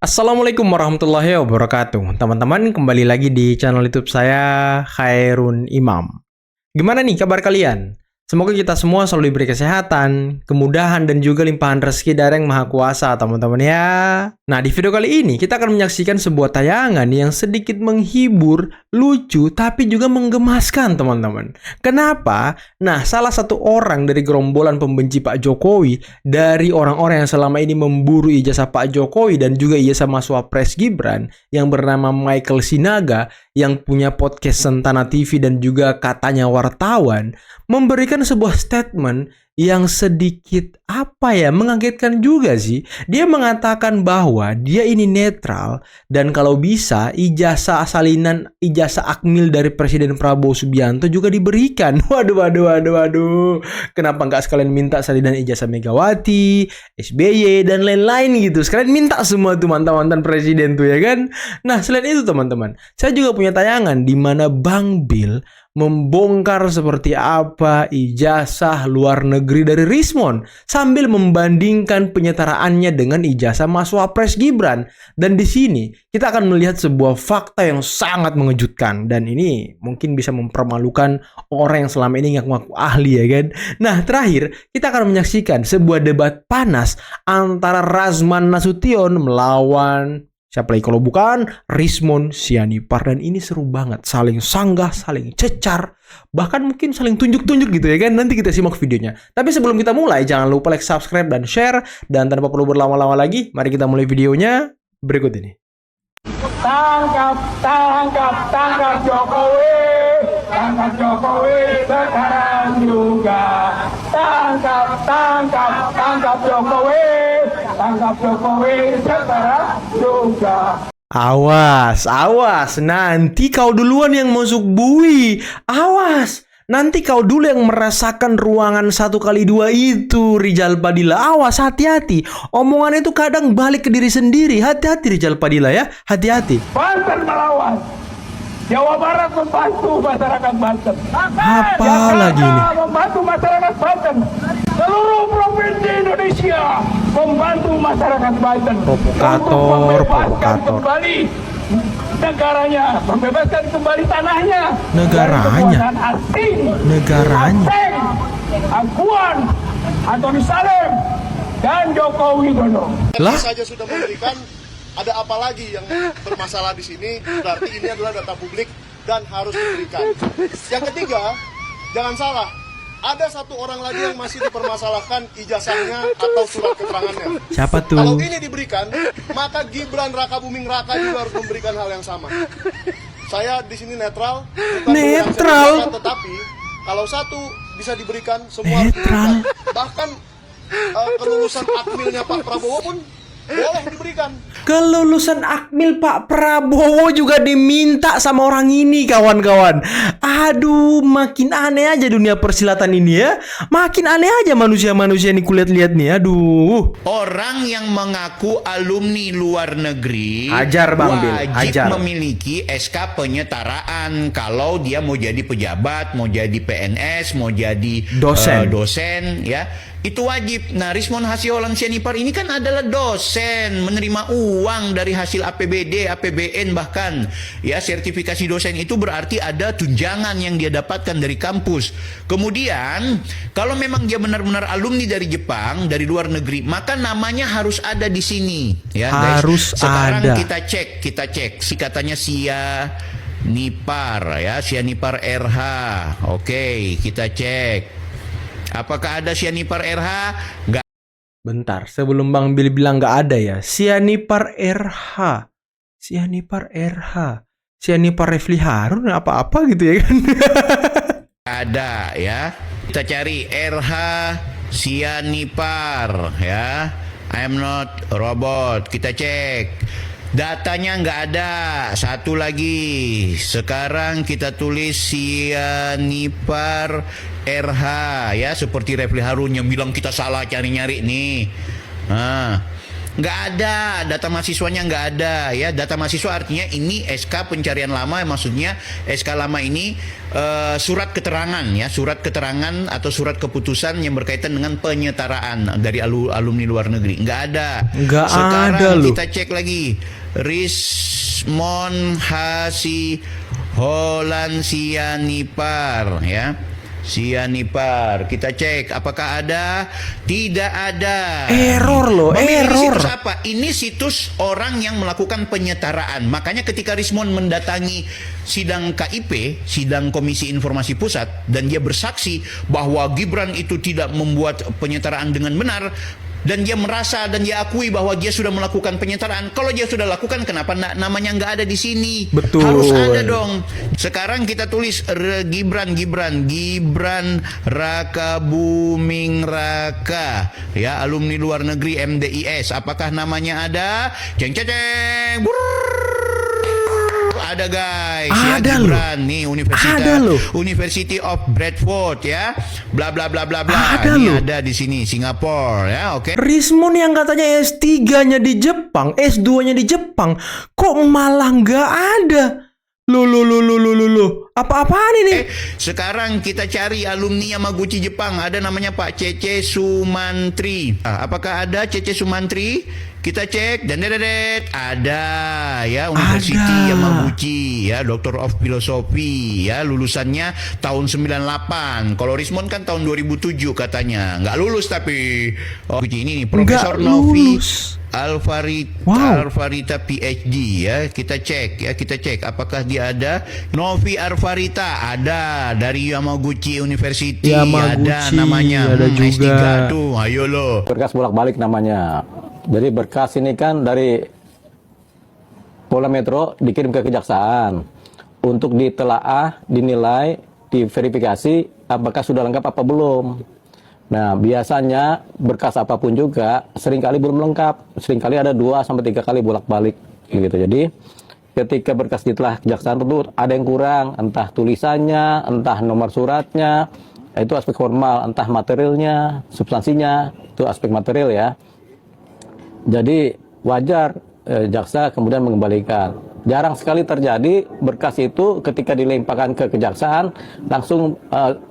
Assalamualaikum warahmatullahi wabarakatuh. Teman-teman, kembali lagi di channel YouTube saya, Khairun Imam. Gimana nih kabar kalian? Semoga kita semua selalu diberi kesehatan, kemudahan, dan juga limpahan rezeki dari Yang Maha Kuasa, teman-teman ya. Nah, di video kali ini kita akan menyaksikan sebuah tayangan yang sedikit menghibur, lucu, tapi juga menggemaskan, teman-teman. Kenapa? Nah, salah satu orang dari gerombolan pembenci Pak Jokowi, dari orang-orang yang selama ini memburu ijazah Pak Jokowi dan juga ijazah Mas Wapres Gibran, yang bernama Michael Sinaga, yang punya podcast Sentana TV dan juga katanya wartawan, memberikan sebuah statement yang sedikit mengagetkan juga sih. Dia mengatakan bahwa dia ini netral dan kalau bisa ijazah salinan, ijazah akmil dari Presiden Prabowo Subianto juga diberikan. Waduh. Kenapa nggak sekalian minta salinan ijazah Megawati, SBY, dan lain-lain gitu. Sekalian minta semua tuh mantan-mantan presiden tuh ya kan. Nah, selain itu teman-teman, saya juga punya tayangan di mana Bang Bill membongkar seperti apa ijazah luar negeri dari Rismon sambil membandingkan penyetaraannya dengan ijazah Mas Wapres Gibran. Dan di sini kita akan melihat sebuah fakta yang sangat mengejutkan dan ini mungkin bisa mempermalukan orang yang selama ini ngaku-ngaku ahli ya kan. Nah, terakhir kita akan menyaksikan sebuah debat panas antara Razman Nasution melawan siapa lagi kalau bukan Rismon Sianipar, dan ini seru banget, saling sanggah, saling cecar, bahkan mungkin saling tunjuk-tunjuk gitu ya kan. Nanti kita simak videonya. Tapi sebelum kita mulai, jangan lupa like, subscribe, dan share. Dan tanpa perlu berlama-lama lagi, mari kita mulai videonya berikut ini. Tangkap Jokowi, tangkap Jokowi sekarang juga. Tangkap Jokowi, tangkap Jokowi sekarang juga. Awas, nanti kau duluan yang masuk bui. Awas, nanti kau dulu yang merasakan ruangan 1x2 itu, Rizal Padilla. Awas, hati-hati. Omongan itu kadang balik ke diri sendiri. Hati-hati Rizal Padilla ya, hati-hati. Banten melawan, Jawa Barat membantu masyarakat Banten. Apa lagi ini? Membantu masyarakat Banten. Seluruh provinsi Indonesia membantu masyarakat Banten untuk membebaskan kembali negaranya, membebaskan kembali tanahnya Negaranya? dari kekuasaan asing, Aceh, Angkuan, Antoni Salem, dan Joko Widodo. Lah? Saja sudah memberikan, ada apa lagi yang bermasalah di sini? Berarti ini adalah data publik dan harus diberikan. Yang ketiga, jangan salah, ada satu orang lagi yang masih dipermasalahkan ijazahnya atau surat keterangannya. Siapa tuh? Kalau ini diberikan, maka Gibran Raka Buming Raka juga harus memberikan hal yang sama. Saya di sini netral, bukan Netral? tetapi kalau satu bisa diberikan, semua harus diberikan. Bahkan kelulusan akmilnya Pak Prabowo pun boleh diberikan. Kelulusan akmil Pak Prabowo juga diminta sama orang ini, kawan-kawan. Aduh, makin aneh aja dunia persilatan ini ya. Makin aneh aja manusia-manusia ini kulihat lihat nih. Aduh. Orang yang mengaku alumni luar negeri Hajar, Bang Bil, wajib hajar. memiliki SK penyetaraan kalau dia mau jadi pejabat, mau jadi PNS, mau jadi dosen ya. Itu wajib. Nah, Rismon Hasiolan Sianipar ini kan adalah dosen, menerima uang dari hasil APBD, APBN bahkan. Ya, sertifikasi dosen itu berarti ada tunjangan yang dia dapatkan dari kampus. Kemudian, kalau memang dia benar-benar alumni dari Jepang, dari luar negeri, maka namanya harus ada di sini, ya, harus guys. Sekarang ada. kita cek. Si katanya Sianipar ya, Sianipar RH. Oke, kita cek. Apakah ada Sianipar RH? Nggak. Bentar, sebelum Bang Bil bilang nggak ada ya. Sianipar RH. Sianipar Refli Harun apa-apa gitu ya kan. Ada ya. Kita cari RH Sianipar ya. I'm not robot. Kita cek. Datanya nggak ada. Satu lagi. Sekarang kita tulis Sianipar RH ya, seperti Refli Harun yang bilang kita salah cari-nyari nih. Nah, Nggak ada, data mahasiswanya nggak ada ya. Data mahasiswa artinya ini SK pencarian lama, maksudnya SK lama ini surat keterangan ya, surat keterangan atau surat keputusan yang berkaitan dengan penyetaraan dari alumni luar negeri. Nggak ada. Nggak Sekarang ada loh. kita cek lagi. Rismon Hasi Holland Sianipar ya. Sianipar, kita cek apakah ada? Tidak ada. Error loh, Ini error. situs apa? Ini situs orang yang melakukan penyetaraan. Makanya ketika Rismon mendatangi sidang KIP, sidang Komisi Informasi Pusat, dan dia bersaksi bahwa Gibran itu tidak membuat penyetaraan dengan benar, dan dia merasa dan dia akui bahwa dia sudah melakukan penyetaraan. Kalau dia sudah lakukan, kenapa namanya nggak ada di sini? Betul. Harus ada dong. Sekarang kita tulis Gibran Raka Buming Raka, ya, alumni luar negeri MDIS. Apakah namanya ada? Ceng ceng ceng. Ada guys, Ada ya, Gibran nih Ada loh. University of Bradford ya, bla bla bla bla bla. Ada Ini loh. ada di sini Singapura ya, oke. Rismon yang katanya S3-nya di Jepang, S2-nya di Jepang, kok malah nggak ada? Loh. Apa-apaan ini? Sekarang kita cari alumni Yamaguchi Jepang. Ada namanya Pak Cece Sumantri. Apakah ada Cece Sumantri? Kita cek dan ada ya, University Ada. Yamaguchi ya, Doctor of Philosophy ya, lulusannya tahun 98. Kalau Rismon kan tahun 2007 katanya. Nggak lulus tapi ini nih Profesor Nggak Novi lulus. Alvarita Wow. PhD ya, kita cek apakah dia ada. Novi Alvarita ada dari Yamaguchi University, Yamaguchi, ada namanya ada S3 juga. tuh, ayo lo. Berkas bolak-balik namanya. Jadi berkas ini kan dari Polda Metro dikirim ke kejaksaan untuk ditelaah, dinilai, diverifikasi apakah sudah lengkap apa belum. Nah, biasanya berkas apapun juga seringkali belum lengkap. Seringkali ada 2 sampai 3 kali bolak-balik gitu. Jadi ketika berkas ditelah kejaksaan tersebut ada yang kurang, entah tulisannya, entah nomor suratnya, itu aspek formal, entah materialnya, substansinya, itu aspek material ya. Jadi wajar jaksa kemudian mengembalikan. Jarang sekali terjadi berkas itu ketika dilimpahkan ke kejaksaan langsung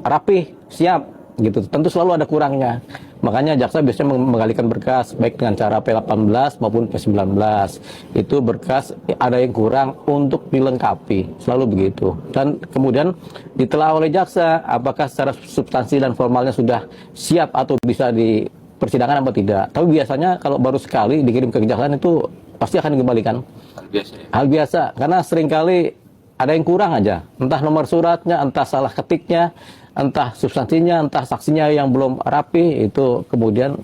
rapih, siap gitu. Tentu selalu ada kurangnya. Makanya jaksa biasanya mengalihkan berkas baik dengan cara P18 maupun P19. Itu berkas ada yang kurang untuk dilengkapi, selalu begitu. Dan kemudian ditelaah oleh jaksa apakah secara substansi dan formalnya sudah siap atau bisa di persidangan apa tidak. Tapi biasanya kalau baru sekali dikirim ke kejaksaan itu pasti akan dikembalikan. Hal biasa, karena seringkali ada yang kurang aja. Entah nomor suratnya, entah salah ketiknya, entah substansinya, entah saksinya yang belum rapi, itu kemudian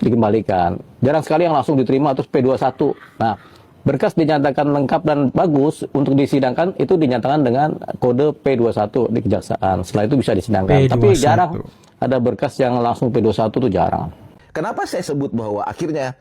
dikembalikan. Jarang sekali yang langsung diterima terus P21. Nah, berkas dinyatakan lengkap dan bagus untuk disidangkan itu dinyatakan dengan kode P21 di kejaksaan. Setelah itu bisa disidangkan. P21. Tapi jarang ada berkas yang langsung P21 itu jarang. Kenapa saya sebut bahwa akhirnya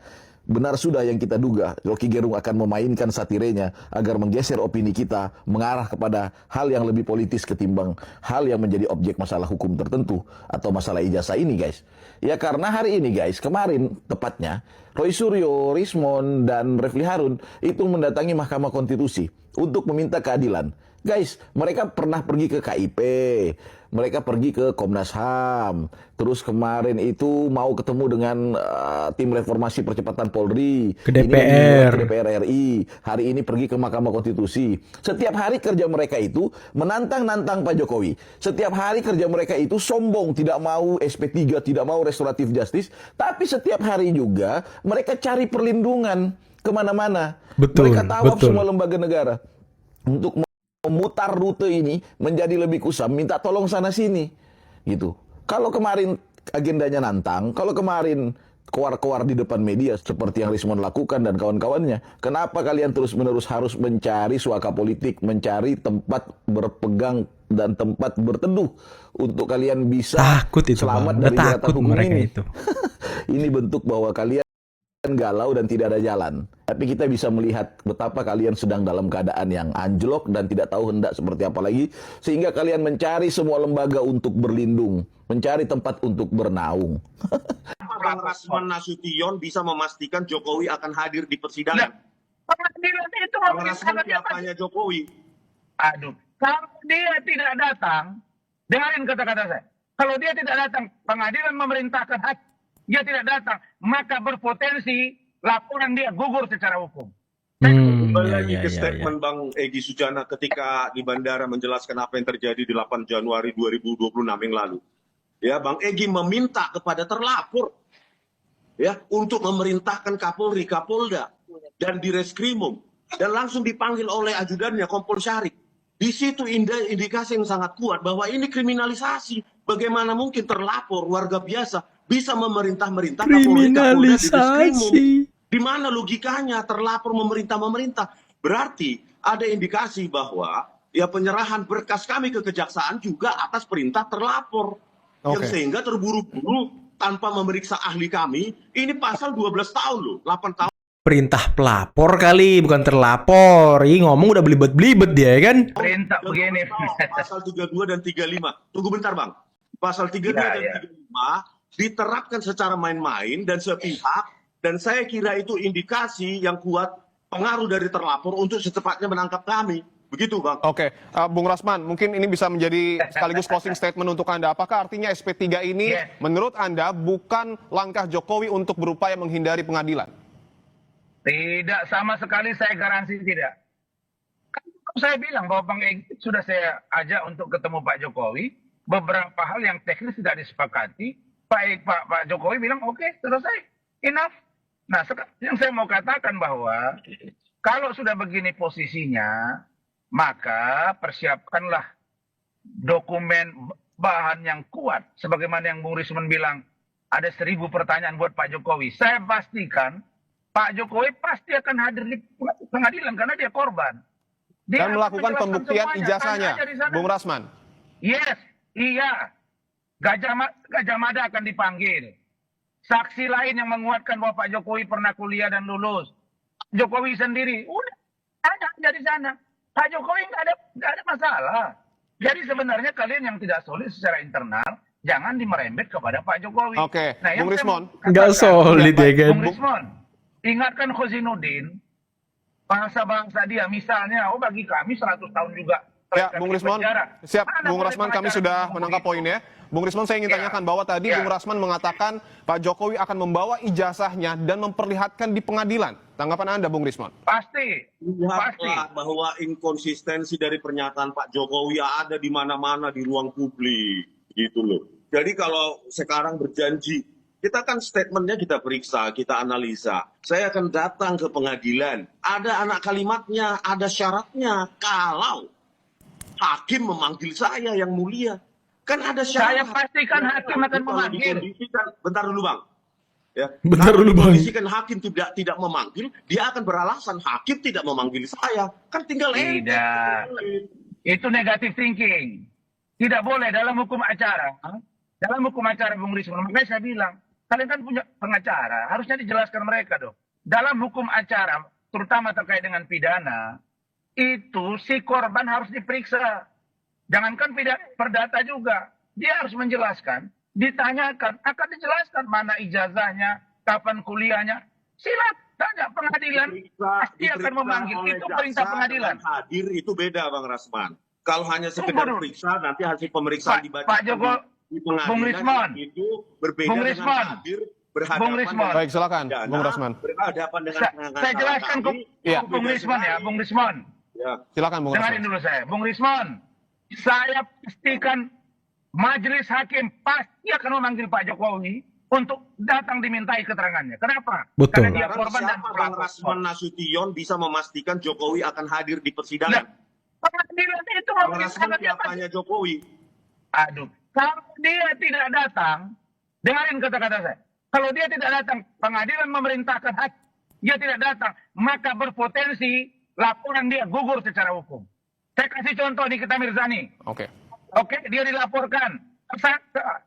benar sudah yang kita duga, Rocky Gerung akan memainkan satirenya agar menggeser opini kita mengarah kepada hal yang lebih politis ketimbang hal yang menjadi objek masalah hukum tertentu atau masalah ijazah ini, guys. Ya karena hari ini, guys, kemarin tepatnya Roy Suryo, Rismon, dan Refli Harun itu mendatangi Mahkamah Konstitusi untuk meminta keadilan. Guys, mereka pernah pergi ke KIP, mereka pergi ke Komnas HAM, terus kemarin itu mau ketemu dengan tim reformasi percepatan Polri, Ke Ini DPR. ke DPR RI, hari ini pergi ke Mahkamah Konstitusi. Setiap hari kerja mereka itu menantang-nantang Pak Jokowi. Setiap hari kerja mereka itu sombong, tidak mau SP3, tidak mau restoratif justice, tapi setiap hari juga mereka cari perlindungan kemana-mana. Betul, Mereka tawaf betul. semua lembaga negara untuk memutar rute ini menjadi lebih kusam, minta tolong sana sini gitu. Kalau kemarin agendanya nantang, kalau kemarin keluar-keluar di depan media seperti yang Rismon lakukan dan kawan-kawannya, kenapa kalian terus-menerus harus mencari suaka politik, mencari tempat berpegang dan tempat berteduh untuk kalian bisa Takut itu, selamat Bang. dari Udah jeratan takut hukum mereka ini? itu. Ini bentuk bahwa kalian galau dan tidak ada jalan. Tapi kita bisa melihat betapa kalian sedang dalam keadaan yang anjlok dan tidak tahu hendak seperti apa lagi. Sehingga kalian mencari semua lembaga untuk berlindung. Mencari tempat untuk bernaung. Bang Rasman Nasution bisa memastikan Jokowi akan hadir di persidangan? Pengadilan itu Bang Rasman siapanya Jokowi. Aduh, kalau dia tidak datang, dengarin kata-kata saya. Kalau dia tidak datang, pengadilan memerintahkan hakim, dia tidak datang, maka berpotensi laporan dia gugur secara hukum. Kembali Ya, lagi ya, ke ya, statement Bang Egy Sujana ketika di bandara menjelaskan apa yang terjadi di 8 Januari 2026 yang lalu. Ya, Bang Egy meminta kepada terlapor ya untuk memerintahkan Kapolri, Kapolda dan Direskrimum dan langsung dipanggil oleh ajudannya Kompol Syarif. Di situ indikasi yang sangat kuat bahwa ini kriminalisasi. Bagaimana mungkin terlapor warga biasa bisa memerintah-merintah Kapolri, Kapolda, Direskrimum? Di mana logikanya terlapor memerintah-memerintah? Berarti ada indikasi bahwa ya penyerahan berkas kami ke kejaksaan juga atas perintah terlapor. Yang sehingga terburu-buru tanpa memeriksa ahli kami, ini pasal 12 tahun loh, 8 tahun. Perintah pelapor kali, bukan terlapor. Ih, ngomong udah belibet-belibet dia, ya kan? Perintah begini. Pasal 32 dan 35. Tunggu bentar, Bang. Pasal 32 dan 35 diterapkan secara main-main dan sepihak, dan saya kira itu indikasi yang kuat pengaruh dari terlapor untuk secepatnya menangkap kami. Begitu, Bang. Oke, Bung Rasman, mungkin ini bisa menjadi sekaligus closing statement untuk Anda. Apakah artinya SP3 ini menurut Anda bukan langkah Jokowi untuk berupaya menghindari pengadilan? Tidak, sama sekali saya garansi tidak. Kan saya bilang bahwa Bang Egy sudah saya ajak untuk ketemu Pak Jokowi. Beberapa hal yang teknis tidak disepakati. Pak Jokowi bilang, oke, selesai. Enough. Nah, yang saya mau katakan bahwa kalau sudah begini posisinya, maka persiapkanlah dokumen bahan yang kuat. Sebagaimana yang Bung Risman bilang, ada 1000 pertanyaan buat Pak Jokowi. Saya pastikan Pak Jokowi pasti akan hadir di pengadilan karena dia korban. Dia Dan melakukan pembuktian ijazahnya, Bung Rasman. Yes, iya. Gajah Mada akan dipanggil. Saksi lain yang menguatkan bahwa Pak Jokowi pernah kuliah dan lulus. Jokowi sendiri, udah ada aja di sana. Pak Jokowi nggak ada masalah. Jadi sebenarnya kalian yang tidak solid secara internal, jangan dimerembet kepada Pak Jokowi. Oke, nah, Bung Rismon. Nggak solid ya kan? Bung Rismon, ingatkan Khozinuddin, bangsa-bangsa dia, misalnya, bagi kami 100 tahun juga. Ya, Bung Rismon, siap. Bung Rasman, kami sudah menangkap poinnya. Bung Rismon, saya ingin tanyakan bahwa tadi Bung Rasman mengatakan Pak Jokowi akan membawa ijazahnya dan memperlihatkan di pengadilan. Tanggapan Anda, Bung Rismon? Pasti. Lihatlah bahwa inkonsistensi dari pernyataan Pak Jokowi ada di mana-mana di ruang publik. Gitu loh. Jadi kalau sekarang berjanji, kita kan statementnya kita periksa, kita analisa. Saya akan datang ke pengadilan. Ada anak kalimatnya, ada syaratnya. Kalau hakim memanggil saya yang mulia. Kan ada syarat. Saya pastikan hakim akan memanggil. Bentar dulu, Bang. Ya. Bentar dulu, Bang. Kondisikan hakim tidak memanggil, dia akan beralasan hakim tidak memanggil saya. Kan tinggal Tidak. Itu negative thinking. Tidak boleh dalam hukum acara. Dalam hukum acara, Bung Risman. Makanya saya bilang, kalian kan punya pengacara. Harusnya dijelaskan mereka dong. Dalam hukum acara, terutama terkait dengan pidana, itu si korban harus diperiksa. Jangankan perdata juga. Dia harus menjelaskan, ditanyakan, akan dijelaskan mana ijazahnya, kapan kuliahnya. Silat, tanya pengadilan, pasti akan memanggil. Itu perintah pengadilan. Hadir itu beda, Bang Rasman. Kalau hanya sekedar periksa, nanti hasil pemeriksaan dibaca Pak Joko, di pengadilan Bung Risman, itu berbeda Bung dengan Risman, hadir berhadapan Bung Risman. Baik, silakan, Bung Rasman. Berhadapan dengan Saya jelaskan ke Bung Risman ya, Bung Risman. Ya. Silakan, Bung Dengarin Rasman. dulu saya. Bung Risman, saya pastikan majelis hakim pasti akan memanggil Pak Jokowi untuk datang dimintai keterangannya. Kenapa? Betul. Karena dia korban dan Siapa Bang Rasman Nasution bisa memastikan Jokowi akan hadir di persidangan? Pengadilan itu Bang Rasman siapanya Jokowi? Aduh, kalau dia tidak datang, dengarin kata-kata saya. Kalau dia tidak datang, pengadilan memerintahkan hakim, dia tidak datang, maka berpotensi laporan dia gugur secara hukum. Saya kasih contoh nih ke Mirzani. Oke. Oke, dia dilaporkan,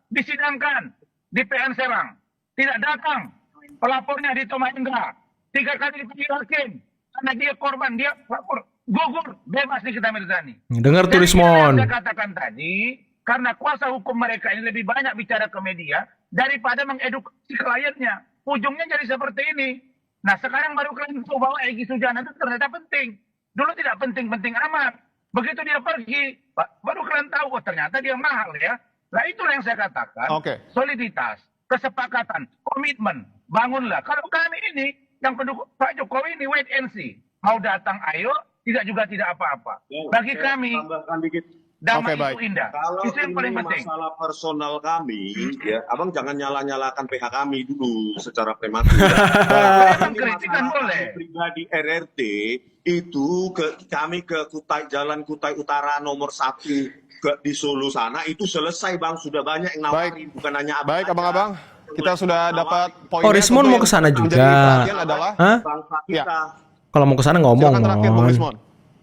disidangkan di PN Serang. Tidak datang, pelapornya di Tomahendra. 3 kali dipanggil hakim. Karena dia korban, dia lapor. Gugur, bebas nih kita Mirzani. Dengar tuh, Jadi, Rismon. yang saya katakan tadi, Karena kuasa hukum mereka ini lebih banyak bicara ke media daripada mengedukasi kliennya. Ujungnya jadi seperti ini. Nah sekarang baru kalian tahu bahwa Egy Sujana itu ternyata penting. Dulu tidak penting-penting amat. Begitu dia pergi, baru kalian tahu, oh ternyata dia mahal ya. Nah itulah yang saya katakan, soliditas, kesepakatan, komitmen, bangunlah. Kalau kami ini, yang pendukung Pak Jokowi ini wait and see. Mau datang ayo, tidak apa-apa. Bagi kami, tambahkan dikit. damai itu indah. Kalau Itu yang paling ini penting. masalah personal kami, ya, abang jangan nyala-nyalakan PH kami dulu secara prematur. Ini kritikan boleh. Pribadi RRT itu kami ke Jalan Kutai Utara nomor 1 di Solo sana itu selesai bang, sudah banyak yang nawarin, bukan hanya abang. Baik abang-abang, kita sudah dapat poinnya. Oh, Rismon mau ke sana juga. Adalah bangsa kita. Kalau mau ke sana ngomong. Silakan terakhir Bung Rismon.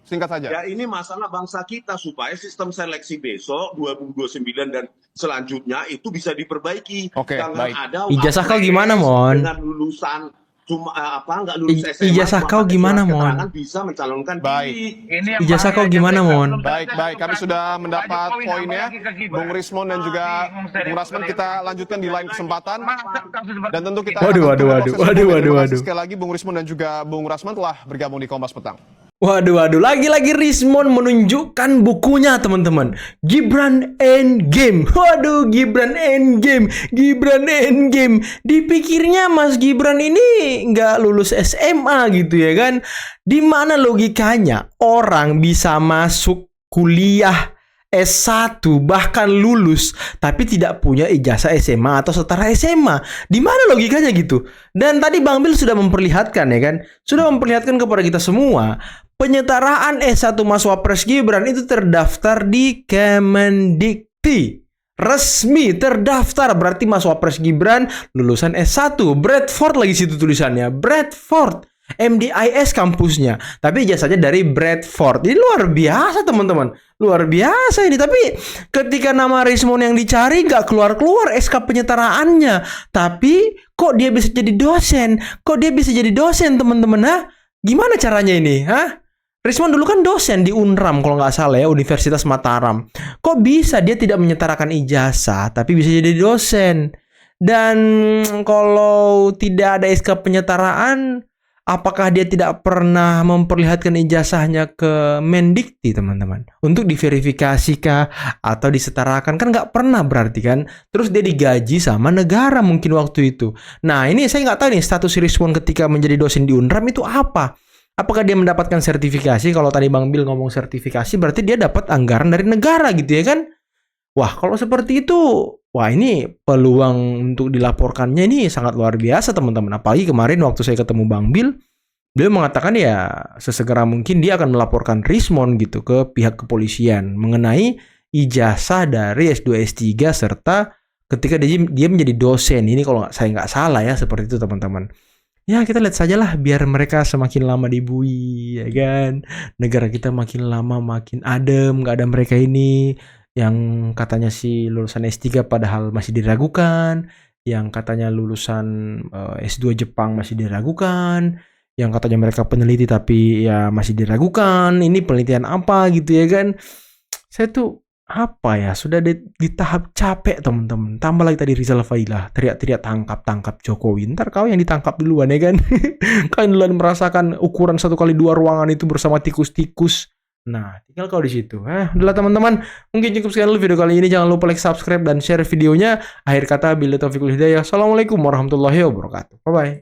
Singkat saja. Ya ini masalah bangsa kita supaya sistem seleksi besok 2029 dan selanjutnya itu bisa diperbaiki. Oke, Jangan baik. ada Ijazah kau wapres gimana, Mon? dengan lulusan cuma nggak lulus SMA. Ijazah cuma kau ada gimana, surat Mon? keterangan bisa mencalonkan Baik. diri. Ini yang Ijazah bahaya, kau gimana, Jessica. Mon? Belum Baik, selesai baik. Kami urusan. sudah Pak mendapat Jokowi poinnya. nambah lagi kegibah. Bung Rismon dan juga Bung Rasman, kita lanjutkan di lain kesempatan. Dan tentu kita Waduh. sekali lagi Bung Rismon dan juga Bung Rasman telah bergabung di Kompas Petang. Waduh, lagi-lagi Rismon menunjukkan bukunya teman-teman. Gibran Endgame. Waduh, Gibran Endgame. Dipikirnya Mas Gibran ini nggak lulus SMA gitu ya kan? Di mana logikanya orang bisa masuk kuliah S1 bahkan lulus tapi tidak punya ijazah SMA atau setara SMA. Di mana logikanya gitu? Dan tadi Bang Bil sudah memperlihatkan ya kan? Sudah memperlihatkan kepada kita semua penyetaraan S1 Mas Wapres Gibran itu terdaftar di Kemendikti. Resmi terdaftar, berarti Mas Wapres Gibran lulusan S1 Bradford, lagi situ tulisannya Bradford. MDIS kampusnya, tapi ijazahnya dari Bradford. Ini luar biasa teman-teman, luar biasa ini. Tapi ketika nama Rismon yang dicari nggak keluar SK penyetaraannya, tapi kok dia bisa jadi dosen? Teman-teman? Hah? Gimana caranya ini? Hah? Rismon dulu kan dosen di Unram kalau nggak salah ya, Universitas Mataram. Kok bisa dia tidak menyetarakan ijazah tapi bisa jadi dosen? Dan kalau tidak ada SK penyetaraan, apakah dia tidak pernah memperlihatkan ijazahnya ke Mendikti, teman-teman? Untuk diverifikasi kah? Atau disetarakan? Kan nggak pernah berarti kan? Terus dia digaji sama negara mungkin waktu itu. Nah, ini saya nggak tahu nih status Rismon ketika menjadi dosen di Unram itu apa? Apakah dia mendapatkan sertifikasi? Kalau tadi Bang Bil ngomong sertifikasi, berarti dia dapat anggaran dari negara gitu ya kan? Wah, kalau seperti itu, wah ini peluang untuk dilaporkannya ini sangat luar biasa teman-teman. Apalagi kemarin waktu saya ketemu Bang Bil, beliau mengatakan ya sesegera mungkin dia akan melaporkan Rismon gitu ke pihak kepolisian mengenai ijazah dari S2 S3 serta ketika dia menjadi dosen. Ini kalau saya nggak salah ya seperti itu teman-teman. Ya kita lihat sajalah biar mereka semakin lama dibui ya kan. Negara kita makin lama makin adem, nggak ada mereka ini yang katanya si lulusan S3 padahal masih diragukan, yang katanya lulusan S2 Jepang masih diragukan, yang katanya mereka peneliti tapi ya masih diragukan. Ini penelitian apa gitu ya kan? Saya tuh apa ya, sudah di tahap capek teman-teman. Tambah lagi tadi Rizal Failah teriak-teriak tangkap Jokowi. Ntar kau yang ditangkap duluan ya kan? Kalian duluan merasakan ukuran 1x2 ruangan itu bersama tikus-tikus. Nah, tinggal kau di situ. Udahlah teman-teman, mungkin cukup sekian dulu video kali ini. Jangan lupa like, subscribe, dan share videonya. Akhir kata, billahi taufiq wal hidayah. Assalamualaikum warahmatullahi wabarakatuh. Bye-bye.